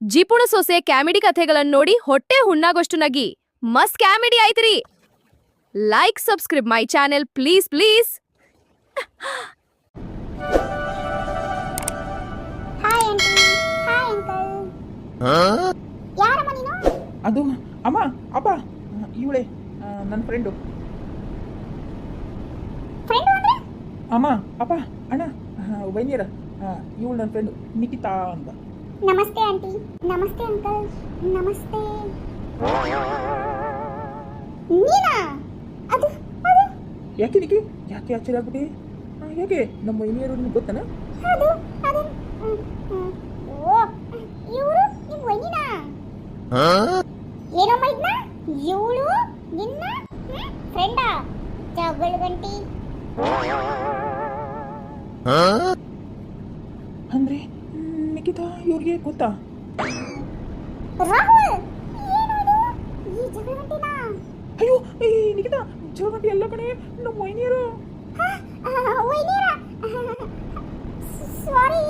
ಜಿಪುಣ ಸೊಸೆ ಕ್ಯಾಮಿಡಿ ಕಥೆಗಳನ್ನ ನೋಡಿ ಹೊಟ್ಟೆ ಹುಣ್ಣಾಗೋಷ್ಟು ನಗಿ ಮಸ್ತ್ ಕ್ಯಾಮಿಡಿ ಆಯ್ತ್ರಿ. Like subscribe my channel please please. Hi aunty. Hi uncle. ಯಾರಮ್ಮ ನೀನು? ಅದು ಅಮ್ಮ ಅಪ್ಪ ಇವಳೆ ನನ್ನ ಫ್ರೆಂಡು. ಫ್ರೆಂಡು ಅಂದ್ರೆ? ಅಮ್ಮ ಅಪ್ಪ ಅಣ್ಣ ವೈನ್ಯರ ಇವಳು ನನ್ನ ಫ್ರೆಂಡು ನಿಖಿತಾ ಅಂತ. ನಮಸ್ತೆ ಆಂಟಿ. ನಮಸ್ತೆ ಅಂಕಲ್. ನಮಸ್ತೆ. ನೀನಾ? ಅದು ಅದು ಯಾಕೆ ನಿಖಿ ಯಾಕೆ ಆಶ್ಚರ್ಯ ಆಗ್ಬಿಟ್ಟು? ಯಾಕೆ ನಮ್ಮ ವೈನ್ಯರು ನಿಮ್ಗೆ ಗೊತ್ತಾನ? ಅದು ಅದು ಓ ಇವರು ನಿಮ್ಮ ವೈನಿನಾ? ಏನಮ್ಮ ಇದನ್ನ? ಇವಳು ನಿನ್ನ ಫ್ರೆಂಡಾ? ಜಗಳ ಗಂಟಿ. ಅಂದ್ರೆ ನಿಖಿತಾ ಇವ್ರಿಗೆ ಗೊತ್ತಾ? ರಾಹುಲ್ ಏನದು? ಈ ಜಗಳ ಗಂಟಿನಾ? ಅಯ್ಯೋ ಈ ನಿಖಿತಾ ಜೋಗಂಟಿ ಎಲ್ಲ ಕಡೆ ನಮ್ಮ ವೈನ್ಯರು. ವೈನಿರ ಸಾರಿ.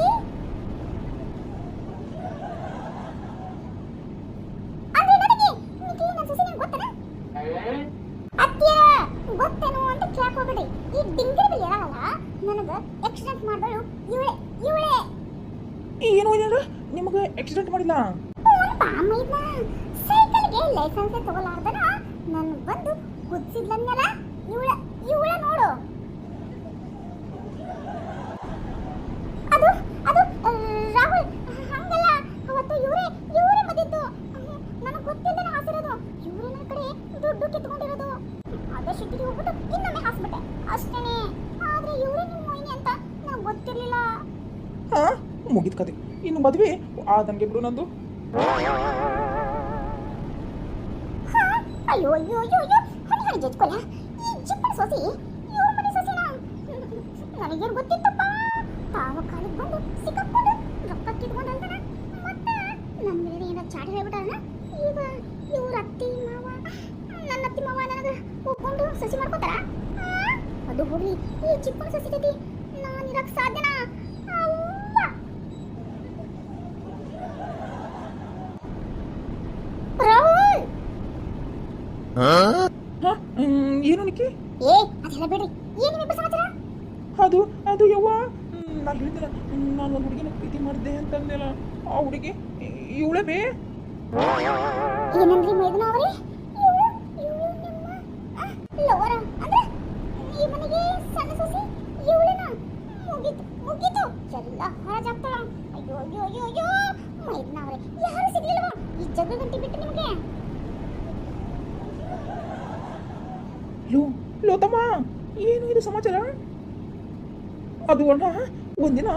ಅಂದ್ರೆ ನನಗೆ ನಿಖಿ ನನ್ನ ಸೊಸೆ ನಿಮಗೆ ಗೊತ್ತೇನ? ಅತ್ಯ ಗೊತ್ತೇನು ಅಂತ ಕೇಳಕ್ ಹೋಗ್ಬೇಡಿ. ಈ ಡಿಂಗರ್ ಬಿಲ್ ಯಾರಲ್ಲ ನನಗೆ ಆಕ್ಸಿಡೆಂಟ್ ಮಾಡಿದಳು ಇವಳೆ ಇವಳೆ. ಏನು ವೈನ್ಯರ ನಿಮಗೆ ಆಕ್ಸಿಡೆಂಟ್ ಮಾಡಿಲ್ಲ? ಅಮ್ಮ ಇದನ್ನ ಸೈಕಲ್ಗೆ ಲೈಸೆನ್ಸ್ ತಗೊಳ್ಳಾರ್ದನ ನಾನು ಬಂದು ಕುದಿಸಿದ್ಲನ್ನಲ್ಲ ಇವಳ ಇವಳ ನೋಡು. ಅದು ಅದು ರಾಹುಲ್ ಹಂಗಲ್ಲ. ಅವತ್ತು ಇವರೇ ಮದಿತ್ತು. ನನಗೆ ಗೊತ್ತಿಲ್ಲದೆ ಹಾಸಿರೋದು. ಇವರೇ ನನ್ನ ಕಡೆ ದುಡ್ಡು ಕಿತ್ಕೊಂಡಿರೋದು. ಅದೇ ಶಿಟ್ಟಿಗೆ ಹೋಗ್ಬಿಟ್ಟು ಇನ್ನೊಮ್ಮೆ ಹಾಸ್ಬಿಟ್ಟೆ ಅಷ್ಟೇನೆ. ಆದ್ರೆ ಇವರೇ ನಿಮ್ಮ ಮೊಯ್ನಿ ಅಂತ ನನಗೆ ಗೊತ್ತಿರಲಿಲ್ಲ. ಹಾ ಮುಗಿದ ಕತೆ. ಇನ್ನು ಮದುವೆ ಆದಂಗೆ ಬಿಡು ನಂದು. ಅಯ್ಯೋ ಅಯ್ಯೋ ಅಯ್ಯೋ ಅಯ್ಯೋ ಹನಿ ಹನಿ ಜಜ್ಕೊಲ್ಲ. ಈ ಜಿಪ್ಪನ ಸೊಸಿ ಇವ್ರ ಮನೆ ಸೊಸಿನಾ? ನನಗೇನು ಗೊತ್ತಿತ್ತಪ್ಪ. ತಾವ ಕಾಲಿಗೆ ಬಂದು ಸಿಕ್ಕಾಕೊಂಡು ರೊಕ್ಕ ಕಿತ್ಕೊಂಡು ಅಲ್ದನ ಮತ್ತೆ ನನ್ನ ಮೇಲೆ ಏನಾರ ಚಾಡಿ ಹೇಳ್ಬಿಟ್ಟಾರನ. ಈಗ ಇವ್ರ ಅತ್ತಿ ಮಾವ ನನ್ನ ಅತ್ತಿ ಮಾವ ನನಗೆ ಒಪ್ಕೊಂಡು ಸಸಿ ಮಾಡ್ಕೋತಾರ? ಅದು ಹೋಗ್ಲಿ, ಈ ಜಿಪ್ಪನ ಸೊಸಿ ಜೊತೆ ನಾನು ಇರಕ್ಕೆ ಸಾಧ್ಯನಾ? ಅವ್ವ ರಾಹುಲ್. ಏನು ನಿಖಿ? ಏ ಅದೆಲ್ಲ ಬಿಡ್ರಿ. ಏನು ನಿಮ್ಮ ಸಮಾಚಾರ? ಅದು ಅದು ಯವ್ವ ನಾನು ಹೇಳಿದ್ದಿಲ್ಲ ನಾನು ಒಂದು ಹುಡುಗಿನ ಪ್ರೀತಿ ಮಾಡಿದ್ದೆ ಅಂತಂದೆಲ್ಲ. ಆ ಹುಡುಗಿ ಇವಳೇ ಬೇ. ಏನಂದ್ರಿ ಮೈದನ ಅವರೇ? ಇವಳು ನಿಮ್ಮ ಲವರ ಅಂದ್ರೆ ಈ ಮನೆಗೆ ಸಣ್ಣ ಸೊಸಿ ಇವಳೇನಾ? ಮುಗೀತು ಮುಗೀತು ಎಲ್ಲ ಹರಾಜಾಗ್ತಾಳ. ಅಯ್ಯೋ ಅಯ್ಯೋ ಅಯ್ಯೋ ಅಯ್ಯೋ ಮೈದನ ಅವರೇ ಯಾರು ಸಿಗ್ಲಿಲ್ವಾ ಈ ಜಗಳ ಗಂಟೆ ಬಿಟ್ಟು ನಿಮಗೆ? ಲೋ ತಮ್ಮ ಏನು ಇದು ಸಮಾಚಾರ? ಅದು ಅಣ್ಣ ಒಂದಿನ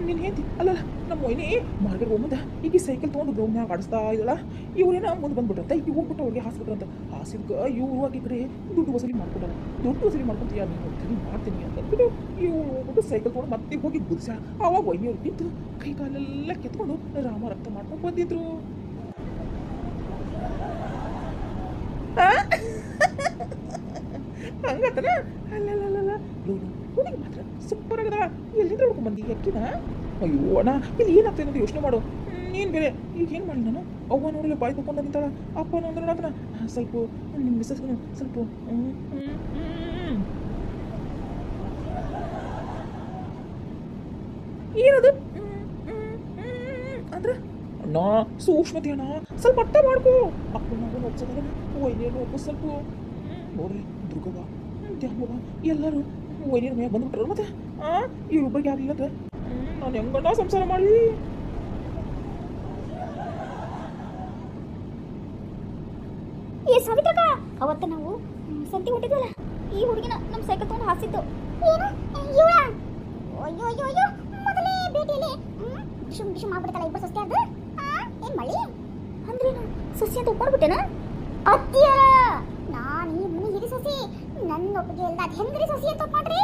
ನಿನ್ನ ಹೆಂಡತಿ ಅಲ್ಲ ನಮ್ಮ ಮೊಯ್ನಿ ಮಾರ್ಕೆಟ್ ಹೋಗ್ಬಂದ ಈಗ ಸೈಕಲ್ ತೊಗೊಂಡು ಗ್ರೌಂಡ್ನಾಗ ಆಡಿಸ್ತಾ ಇದ್ದಲ್ಲ. ಇವರೇನ ಮುಂದೆ ಬಂದ್ಬಿಟ್ರಂತ. ಈಗ ಹೋಗ್ಬಿಟ್ಟು ಅವ್ರಿಗೆ ಹಾಸ್ಬಿಟ್ರಂತ. ಹಾಸಿದ್ಕ ಇವ್ರು ಆಗಿ ಕಡೆ ದುಡ್ಡು ವಸೂಲಿ ಮಾಡ್ಕೊಟ್ಟಾರ. ದುಡ್ಡು ವಸೂಲಿ ಮಾಡ್ಕೊತೀಯ ನೀನು ಹೋಗ್ತೀನಿ ಮಾಡ್ತೀನಿ ಅಂತ ಅಂದ್ಬಿಟ್ಟು ಇವ್ರು ಹೋಗ್ಬಿಟ್ಟು ಸೈಕಲ್ ತೊಗೊಂಡು ಮತ್ತೆ ಹೋಗಿ ಗುದ್ಸ. ಆವಾಗ ವೈನಿಯವ್ರು ನಿಂತು ಕೈ ಕಾಲೆಲ್ಲ ಕೆತ್ಕೊಂಡು ರಾಮ ರಕ್ತ ಮಾಡ್ಕೊಂಡು ಬಂದಿದ್ರು. ಹಂಗತ್ತನ ಅಲ್ಲಲ್ಲ ಹುಡುಗಿ ಮಾತ್ರ ಸೂಪರ್ ಆಗದ. ಎಲ್ಲಿಂದ ಹುಡ್ಕೊಂಡ್ ಬಂದಿ ಅಕ್ಕಿನ? ಅಯ್ಯೋ ಅಣ್ಣ ಇಲ್ಲಿ ಏನಾಗ್ತದೆ ಅಂತ ಯೋಚನೆ ಮಾಡು. ನೀನು ಬೇರೆ ಈಗ ಏನು ಮಾಡಿ ನಾನು ಅವ್ವ ನೋಡಲಿ ಬಾಯಿ ತಗೊಂಡು ನಿಂತಾಳ. ಅಪ್ಪ ಅಂದ್ರೆ ಅದನ್ನ ಸ್ವಲ್ಪ ನಿಮ್ಮ ಮಿಸ್ಸಸ್ಗೂ ಸ್ವಲ್ಪ ಏನದು ಅಂದ್ರೆ ಅಣ್ಣ ಸೂಕ್ಷ್ಮತೆ ಅಣ್ಣ ಸ್ವಲ್ಪ ಅರ್ಥ ಮಾಡ್ಕೋ. ಅಪ್ಪ ನಾವು ಒಪ್ಸೋದಲ್ಲ ವೈನಿಯನ್ನು ಒಪ್ಪು ಸ್ವಲ್ಪ. ನೋಡ್ರಿ ದುರ್ಗವ್ವ ದ್ಯಾಮವ್ವ ಎಲ್ಲರೂ ವೈನಿಯರ ಮೇ ಬಂದ್ಬಿಟ್ರಲ್ಲ. ಮತ್ತೆ ಇವ್ರೊಬ್ಬರಿಗೆ ಆಗಲಿಲ್ಲ ಅಂದ್ರೆ ನಾನು ಹೆಂಗಣ್ಣ ಸಂಸಾರ ಮಾಡಲಿ? ಏ ಸಾವಿತ್ರಕ್ಕ ಅವತ್ತ ನಾವು ಸಂತಿ ಹುಟ್ಟಿದ್ವಲ್ಲ ಈ ಹುಡುಗಿನ ನಮ್ಮ ಸೈಕಲ್ ತಗೊಂಡು ಹಾಸಿದ್ದು. ಏನು ಇವಳ? ಅಯ್ಯೋ ಅಯ್ಯೋ ಅಯ್ಯೋ ಮೊದಲೇ ಭೇಟಿಯಲ್ಲಿ ಡಿಶುಮ್ ಡಿಶುಮ್ ಆಗ್ಬಿಡ್ತಾಳ ಇಬ್ಬರು ಸೊಸೆ. ಅದು ಏನ್ ಮಳಿ ಅಂದ್ರೆ ಸೊಸೆ ಅಂತ ಒಪ್ಕೊಂಡ್ಬಿಟ್ಟೆನಾ? ಅತ್ತಿಯರ ನಾನು ಈ ಮನೆ ಹಿರಿ ಸೊಸಿ. ನನ್ನ ಒಪ್ಪಿಗೆ ಇಲ್ದ ಅದು ಹೆಂಗ್ರಿ ಸೊಸಿ ಅಂತ ಒಪ್ಕೊಂಡ್ರಿ?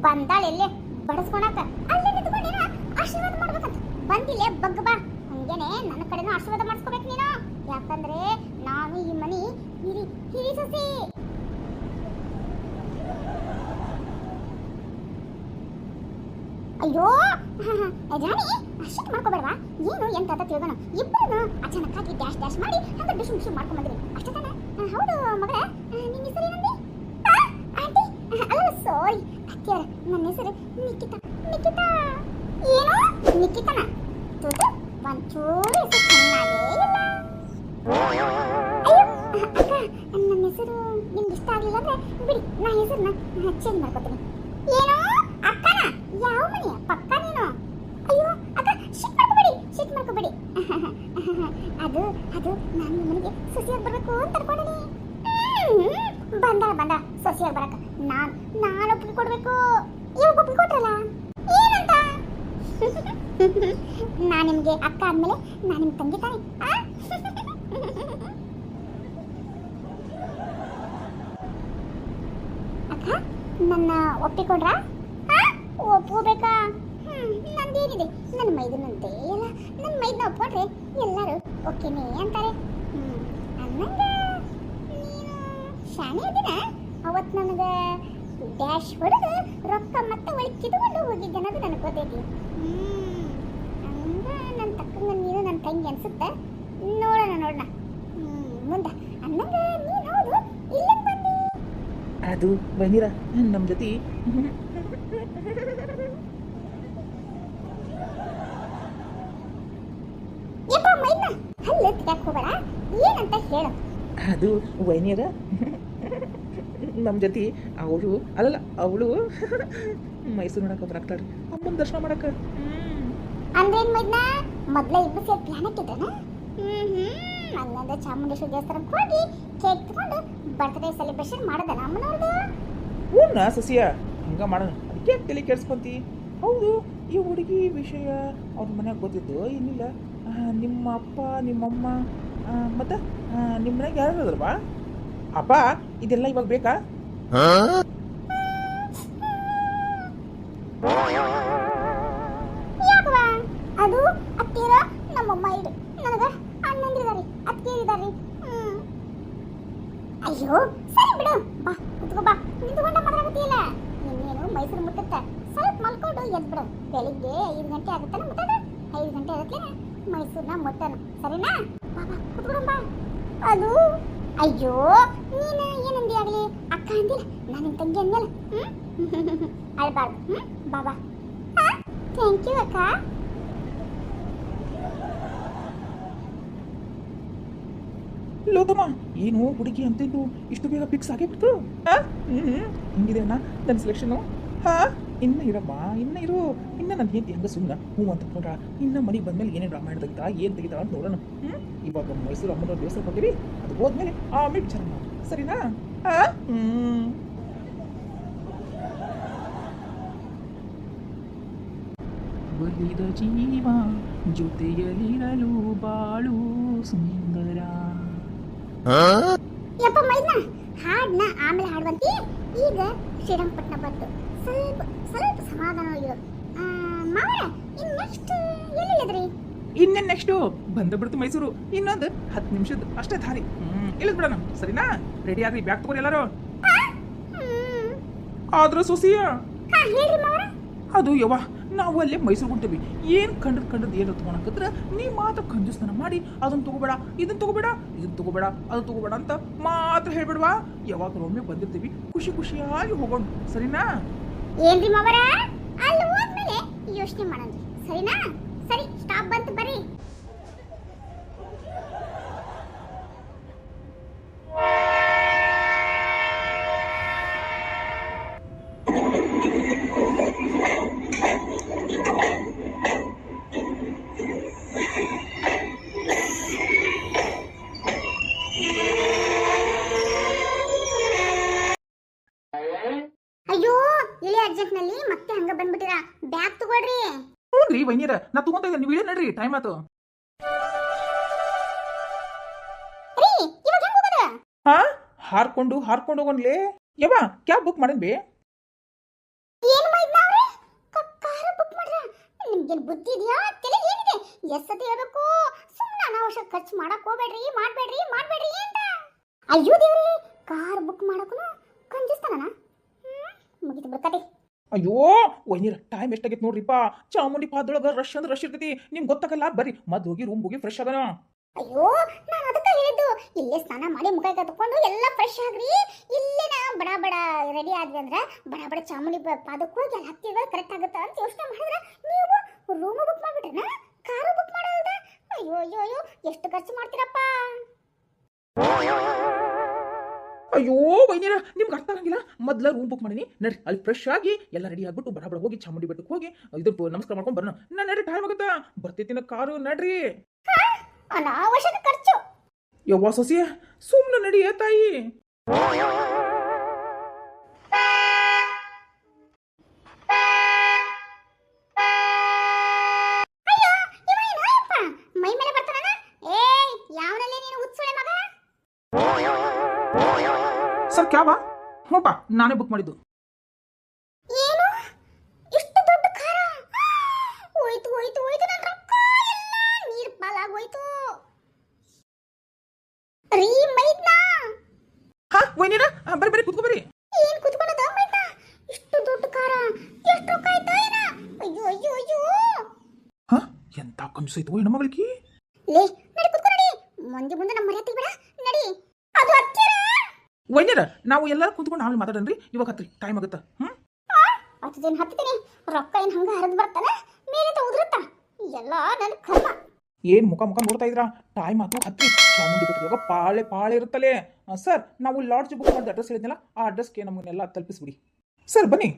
ಬಂದಾಳೆಲ್ಲೇ ಬಡಸ್ಕೊಳಕ ಅಲ್ಲೇ ನಿಂತ್ಕೊಂಡೇನ ಆಶೀರ್ವಾದ ಮಾಡ್ಬೇಕಂತ ಬಂದಿಲ್ಲೇ ಬಗ್ಗ ಬಾ. ಹಂಗೇನೆ ನನ್ನ ಕಡೆನೂ ಆಶೀರ್ವಾದ ಮಾಡಿಸ್ಕೋಬೇಕು ನೀನು. ಯಾಕಂದ್ರೆ ನಾನು ಈ ಮನಿ ಹಿರಿ ಅಯ್ಯೋ ರಾಣಿ ಅಷ್ಟು ಮಾಡ್ಕೋಬೇಡವಾ ಏನು ಎಂತ ಅಂತ ತಿಳ್ಗೋಣ ಇಬ್ಬರು ಅಚಾನಕ್ಕಾಗಿ ಡ್ಯಾಶ್ ಡ್ಯಾಶ್ ಮಾಡಿ ಹಂಗೆ ಡಿಶು ಡಿಶು ಮಾಡ್ಕೊಂಡ್ಬಂದ್ರಿ ಅಷ್ಟೇ ತಾನೆ ಹೌದು ಮಗಳ ನಿನ್ನ ಹೆಸರು ಏನಂದಿ ಆಂಟಿ ಅಲ್ಲ ಸಾರಿ ಅತ್ತಿಯರ ನನ್ನ ಹೆಸರು ನಿಖಿತಾ ನಿಖಿತಾ ಏನು ನಿಖಿತನ ತೋಟ ಒಂಚೂರು ಹೆಸರು ಚೆನ್ನಾಗೇ ಇಲ್ಲ ಅಯ್ಯೋ ಅಕ್ಕ ನನ್ನ ಹೆಸರು ನಿಮ್ಗೆ ಇಷ್ಟ ಆಗಲಿಲ್ಲ ಅಂದ್ರೆ ಬಿಡಿ ನಾ ಹೆಸರನ್ನ ಚೇಂಜ್ ಮಾಡ್ಕೊತೀನಿ ಏನೋ ಅಕ್ಕನ ಯಾವ ಮನೆಯ ಪಕ್ಕ ನೀನು ಅಯ್ಯೋ ಅಕ್ಕ ಶಿಟ್ ಮಾಡ್ಕೋಬೇಡಿ ಅದು ಅದು ನಾನು ಮನೆಗೆ ಸೊಸೆಯಾಗಿ ಬರಬೇಕು ಅಂತ ಅನ್ಕೊಂಡಿನಿ ಬಂದ ಸೊಸೆಯಾಗಿ ಬರಕ ನಾನು ಒಪ್ಪಿಗೆ ಕೊಡ್ಬೇಕು ಇವಾಗ ಒಪ್ಪಿಗೆ ಕೊಟ್ರಲ್ಲ ಏನಂತ ನಾನು ನಿಮ್ಗೆ ಅಕ್ಕ ಆದ್ಮೇಲೆ ನಾನು ನಿಮ್ ತಂಗಿ ತಾನೆ ಅಕ್ಕ ನನ್ನ ಒಪ್ಪಿಕೊಂಡ್ರಾ ಒಪ್ಕೋಬೇಕಾ ನಂದೇನಿದೆ ನನ್ನ ಮೈದನಂತೆ ಎಲ್ಲ ನನ್ನ ಮೈದನ ಒಪ್ಕೊಂಡ್ರೆ ಎಲ್ಲರೂ ಓಕೆನೇ ಅಂತಾರೆ ಅನ್ನಂಗ ನೀನು ಶಾಣೆ ಅದಿನ ಅವತ್ತು ನನಗೆ ಡ್ಯಾಶ್ ಹೊಡೆದು ರೊಕ್ಕ ಮತ್ತೆ ಒಳಗೆ ಕಿತ್ಕೊಂಡು ಹೋಗಿದ್ದೆ ಅನ್ನೋದು ನನಗೆ ಗೊತ್ತೈತಿ ಹಂಗ ನನ್ನ ತಕ್ಕಂಗ ನೀನು ನನ್ನ ತಂಗಿ ಅನ್ಸುತ್ತೆ ನೋಡೋಣ ಮುಂದೆ ಅನ್ನಂಗ ನೀನು ಹೌದು ಇಲ್ಲಿಗೆ ಬಂದಿ ಅದು ಬನ್ನಿರ ನಮ್ಮ ಜೊತೆ ಯಪ್ಪ ಮೈದ್ನ ಹಲ್ಲು ತಿಕ್ಕಕ್ಕೆ ಹೋಗಬೇಡ ಏನಂತ ಹೇಳು ಅದು ವೈನಿಯರ ನಮ್ಮ ಜೊತೆ ಅವಳು ಮೈಸೂರು ನೋಡಕ್ಕೆ ಬರಾಕ್ತಾಳ್ರಿ ಅಮ್ಮನ ದರ್ಶನ ಮಾಡಕ್ಕೆ ಅಂದ್ರೇನ್ ಮೈದ್ನ ಮೊದ್ಲ ಇಬ್ಬರು ಸೇರಿ ಪ್ಲಾನ್ ಹಾಕಿದ್ರನ ಹಂಗಂದ್ರೆ ಚಾಮುಂಡೇಶ್ವರಿ ದೇವಸ್ಥಾನಕ್ಕೆ ಹೋಗಿ ಕೇಕ್ ತಗೊಂಡು ಬರ್ತ್ಡೇ ಸೆಲೆಬ್ರೇಷನ್ ಮಾಡೋದಲ್ಲ ಅಮ್ಮನವ್ರದ್ದು ಹೂನ ಸಸಿಯ ಹಂಗ ಮಾಡೋಣ ಅದಕ್ಕೆ ತಲೆ ಕೆಡ್ಸ್ಕೊಂತಿ ಹೌದು ಈ ಹುಡುಗಿ ವಿಷಯ ಅವ್ರ ಮನ್ಯಾಗ ಗೊತ್ತಿದ್ದು ಏನಿಲ್ಲ ನಿಮ್ಮ ಅಪ್ಪ ನಿಮ್ಮಮ್ಮ ಮತ್ತು ನಿಮ್ಮ ಮನ್ಯಾಗ ಯಾರು ಅದ್ರವಾ ಅಪ್ಪ ಇದೆಲ್ಲ ಇವಾಗ ಬೇಕಾ ಯಾಕವ ಅದು ಅತ್ತಿರ ನಮ್ಮಮ್ಮ ಇಡು ನನಗ ಅಣ್ಣಂದಿದಾರಿ ಅತ್ತಿಯರಿದಾರಿ ಅಯ್ಯೋ ಸರಿ ಬಿಡು ಬಾ ಕುತ್ಕೋ ಬಾ ನಿಂತ್ಕೊಂಡ ಮಾತಾಡಕತ್ತಿಯಲ್ಲ ಇನ್ನೇನು ಮೈಸೂರು ಮುಟ್ಟುತ್ತೆ ಸ್ವಲ್ಪ ಮಲ್ಕೊಂಡು ಎದ್ಬಿಡು ಬೆಳಿಗ್ಗೆ 5 ಗಂಟೆ ಆಗುತ್ತಲ್ಲ ಮುಟ್ಟೋದು 5 ಗಂಟೆ ಆಗುತ್ತೆ ಮೈಸೂರನ್ನ ಮುಟ್ಟೋಣ ಸರಿನಾ ಬಾ ಬಾ ಕುತ್ಕೊಡೋಣ ಬಾ ಅದು ಅಯ್ಯೋ ನೀನು ಏನಂದಿ ಆಗಲಿ ಅಕ್ಕ ಅಂದಿಲ್ಲ ನಾನು ನಿನ್ನ ತಂಗಿ ಅಂದಲ್ಲ ಅಳ್ಬಾರ್ದು ಬಾ ಬಾ ಥ್ಯಾಂಕ್ ಯು ಅಕ್ಕ ಲೋಕಮ್ಮ ಏನು ಹುಡುಗಿ ಅಂತಿದ್ದು ಇಷ್ಟು ಬೇಗ ಫಿಕ್ಸ್ ಆಗೇ ಬಿಡ್ತು ಹಿಂಗಿದೆ ಅಣ್ಣ ನನ್ನ ಸೆಲೆಕ್ಷನು ಇನ್ನ ಇರಮ್ಮ ಇನ್ನು ನನ್ನ ಹೆಂಡತಿ ಹಂಗ ಸುಮ್ಮನೆ ಹ್ಞೂ ಅಂತ ನೋಡ್ರ ಇನ್ನು ಮನೆಗೆ ಬಂದ್ಮೇಲೆ ಏನೇನು ರಾಮಾಯಣ ತೆಗಿತಾ ಏನು ತೆಗಿತಾ ಅಂತ ನೋಡೋಣ ಇವಾಗ ಮೈಸೂರು ಅಮ್ಮನವ್ರ ದೇವಸ್ಥಾನ ಕೊಟ್ಟಿವಿ ಅದು ಹೋದ್ಮೇಲೆ ಆಮೇಲೆ ವಿಚಾರ ಮಾಡಿ ಸರಿನಾ ಬಲಿದ ಜೀವ ಜೊತೆಯಲ್ಲಿರಲು ಬಾಳು ಸುಂದರ ಯಪ್ಪ ಮೈದ್ನ ಹಾಡ್ನ ಆಮೇಲೆ ಹಾಡುವಂತಿ ಈಗ ಶ್ರೀರಂಗಪಟ್ಟಣ ಬಂತು ಸ್ವಲ್ಪ ಸಮಾಧಾನ ಇರು ಮಾವರ ಇನ್ ನೆಕ್ಸ್ಟ್ ಎಲ್ಲಿಲ್ಲದ್ರಿ ಇನ್ನೇನು ನೆಕ್ಸ್ಟು ಬಂದು ಮೈಸೂರು ಇನ್ನೊಂದು 10 ನಿಮಿಷದ ಅಷ್ಟೇ ದಾರಿ ಇಳಿದ್ ಬಿಡೋಣ ಸರಿನಾ ರೆಡಿ ಆಗ್ರಿ ಬ್ಯಾಗ್ ತಗೋರಿ ಎಲ್ಲರೂ ಆದ್ರ ಸೊಸಿಯ ಹೇಳ್ರಿ ಮಾವರ ಅದು ಯವ್ವ ನಾವು ಅಲ್ಲೇ ಮೈಸೂರು ಹೊಂಟೇವಿ ಏನು ಕಂಡದ್ ಏನು ತಗೊಳಕತ್ರ ನೀ ಮಾತ್ರ ಕಂಜೂಸ್ತನ ಮಾಡಿ ಅದನ್ನ ತಗೋಬೇಡ ಇದನ್ನ ತಗೋಬೇಡ ಅದು ತಗೋಬೇಡ ಅಂತ ಮಾತ್ರ ಹೇಳ್ಬೇಡವಾ ಯಾವಾಗ ಒಮ್ಮೆ ಬಂದಿರ್ತೀವಿ ಖುಷಿಯಾಗಿ ಹೋಗೋಣ ಸರಿನಾ ಏನ್ರಿ ಮಾವರ ಅಲ್ಲಿ ಹೋದ್ಮೇಲೆ ಯೋಚನೆ ಮಾಡೋಣ ಸರಿನಾ ಸರಿ ಸ್ಟಾಪ್ ಬಂತು ಬರ್ರಿ ಅಯ್ಯೋ ಇಳಿ ಅರ್ಜೆಂಟ್ ನಲ್ಲಿ ಮತ್ತೆ ಹಂಗ ಬಂದ್ಬಿಟ್ಟಿರಾ ಬ್ಯಾಗ್ ತಗೊಳ್ರಿ ಹ್ಞೂನ್ರಿ ವೈನಿಯರ ನಾ ತಗೊಂತ ಇದ್ದೆ ನೀವು ಇಳಿ ನಡ್ರಿ ಟೈಮ್ ಆತು ರೀ ಇವಾಗ ಹೆಂಗ್ ಹೋಗೋದ ಹಾರ್ಕೊಂಡು ಹೋಗೋಣ್ಲೇ ಯವ್ವ ಕ್ಯಾಬ್ ಬುಕ್ ಮಾಡನ್ ಬೇ ಏನ್ ಮಾಡಿದ್ನಾವ್ರೆ ಕಾರ ಬುಕ್ ಮಾಡ್ರ ನಿಮ್ಗೇನ್ ಬುದ್ಧಿ ಇದೆಯಾ ತಲೆ ಏನಿದೆ ಎಷ್ಟತಿ ಹೇಳ್ಬೇಕು ಸುಮ್ಮನೆ ಅನಾವಶ್ಯಕ ಖರ್ಚು ಮಾಡಕ್ ಹೋಗ್ಬೇಡ್ರಿ ಮಾಡ್ಬೇಡ್ರಿ ಅಂತ ಅಯ್ಯೋ ದೇವ್ರಿ ಕಾರ್ ಬುಕ್ ಮಾಡಕ್ಕೂ ಕಂಜೂಸ್ತಾನ ಮುಗಿತು ಬಿಡ್ಕತೆ ಅಯ್ಯೋ ಒಯ್ನೀರ ಟೈಮ್ ಎಷ್ಟಾಗೈತೆ ನೋಡ್ರಿಪ್ಪ. ಚಾಮುಂಡಿ ಪಾದೊಳಗೆ ರಶ್ ಅಂದ್ರೆ ರಶ್ ಇರ್ತೈತಿ, ನಿಮ್ಗೆ ಗೊತ್ತಾಗಲ್ಲ. ಬರ್ರಿ ಮದ್ದು ಹೋಗಿ ರೂಮ್ ಹೋಗಿ ಫ್ರೆಶ್ ಆಗೋಣ. ಅಯ್ಯೋ ನಾನು ಅದಕ್ಕೆ ಹೇಳಿದ್ದು ಇಲ್ಲೇ ಸ್ನಾನ ಮಾಡಿ ಮುಖ ಕತ್ಕೊಂಡು ಎಲ್ಲ ಫ್ರೆಶ್ ಆಗ್ರಿ. ಇಲ್ಲೇ ನಾ ಬಡ ಬಡ ರೆಡಿ ಆದ್ವಿ ಅಂದ್ರೆ ಬಡ ಬಡ ಚಾಮುಂಡಿ ಪಾದಕ್ಕೆ ಹೋಗಿ ಅಲ್ಲಿ ಹತ್ತಿದ್ರೆ ಕರೆಕ್ಟ್ ಆಗುತ್ತೆ ಅಂತ ಯೋಚನೆ ಮಾಡಿದ್ರೆ ನೀವು ರೂಮ್ ಬುಕ್ ಮಾಡ್ಬಿಟ್ರೇನ, ಕಾರು ಬುಕ್ ಮಾಡೋದ? ಅಯ್ಯೋ ಅಯ್ಯೋ ಅಯ್ಯೋ ಎಷ್ಟು ಖರ್ಚು ಮಾಡ್ತೀರಪ್ಪ. ಅಯ್ಯೋ ವೈನ್ಯರ ನಿಮ್ಗೆ ಅರ್ಥ ಆಗಂಗಿಲ್ಲ. ಮೊದ್ಲ ರೂಮ್ ಬುಕ್ ಮಾಡೀನಿ, ನಡ್ರಿ ಅಲ್ಲಿ ಫ್ರೆಶ್ ಆಗಿ ಎಲ್ಲ ರೆಡಿ ಆಗ್ಬಿಟ್ಟು ಬಡ ಬಡ ಹೋಗಿ ಚಾಮುಂಡಿ ಬೆಟ್ಟಕ್ಕೆ ಹೋಗಿ ಇದು ನಮಸ್ಕಾರ ಮಾಡ್ಕೊಂಡು ಬರೋಣ. ನಾನು ನಡ್ರಿ ಟೈಮ್ ಆಗುತ್ತಾ, ಬರ್ತೈತಿನ ಕಾರು, ನಡ್ರಿ. ಅನಾವಶ್ಯಕ ಖರ್ಚು. ಯವ್ವ ಸೊಸಿಯ ಸುಮ್ಮನೆ ನಡಿಯ ತಾಯಿ. ಮೈ ಮೇಲೆ ಬರ್ತಾನ. ಏ ಯಾವನಲ್ಲಿ ನೀನು ಉತ್ಸುಳೆ ಮಗ? ಸರ್ ಕ್ಯಾಬಾ? ಹ್ಞೂಪ್ಪ ನಾನೇ ಬುಕ್ ಮಾಡಿದ್ದು. ಏನು ಇಷ್ಟು ದೊಡ್ಡ ಕಾರ? ಹೋಯ್ತು ಹೋಯ್ತು ಹೋಯ್ತು, ನನ್ನ ರೊಕ್ಕ ಎಲ್ಲ ನೀರ್ ಪಾಲಾಗೋಯ್ತು. ರೀ ಮೈದ್ನಾ, ಹಾ ವೈನ್ಯರ ಬರ್ರಿ ಬರ್ರಿ ಕುತ್ಕೋ ಬರ್ರಿ. ಏನ್ ಕುತ್ಕೊಳ್ಳೋದ ಮೈದ್ನಾ? ಇಷ್ಟು ದೊಡ್ಡ ಕಾರ ಎಷ್ಟು ರೊಕ್ಕ ಆಯ್ತಾ ಏನ? ಅಯ್ಯೋ ಅಯ್ಯೋ ಅಯ್ಯೋ. ಹಾ ಎಂತ ಕಂಜೂಸೈತು ಹೆಣ್ಣು ಮಗಳಿಗೆ. ಲೇ ನಡಿ ಕುತ್ಕೊ ನಡಿ, ಮುಂದೆ ಮುಂದೆ ನಮ್ಮ ಮರ್ಯಾದೆ ಬೇಡ. ನಡಿ ಅದು ಹತ್ತಿರ. ವೈನ್ಯರ ನಾವು ಎಲ್ಲರೂ ಕುತ್ಕೊಂಡು ಆಮೇಲೆ ಮಾತಾಡನ್ರಿ, ಇವಾಗ ಹತ್ರಿ ಟೈಮ್ ಆಗುತ್ತಾ. ಹತ್ತದೇನು ಹತ್ತೀನಿ, ರೊಕ್ಕ ಏನು ಹಂಗ ಹರಿದು ಬರ್ತಾನೆ ಮೇಲೆ ಉದುರುತ್ತಾ ಎಲ್ಲ ನನ್ನ ಕರ್ಮ. ಏನ್ ಮುಖ ಮುಖ ನೋಡ್ತಾ ಇದ್ರಾ? ಟೈಮ್ ಆತು, ಹತ್ರಿ. ಚಾಮುಂಡಿ ಬೆಟ್ಟದಾಗ ಪಾಳೆ ಪಾಳೆ ಇರುತ್ತಲೇ. ಸರ್ ನಾವು ಲಾಡ್ಜ್ ಬುಕ್ ಮಾಡಿದ ಅಡ್ರೆಸ್ ಹೇಳಿದ್ನಲ್ಲ, ಆ ಅಡ್ರೆಸ್ಗೆ ನಮ್ಮನ್ನೆಲ್ಲ ತಲುಪಿಸ್ಬಿಡಿ. ಸರ್ ಬನ್ನಿ.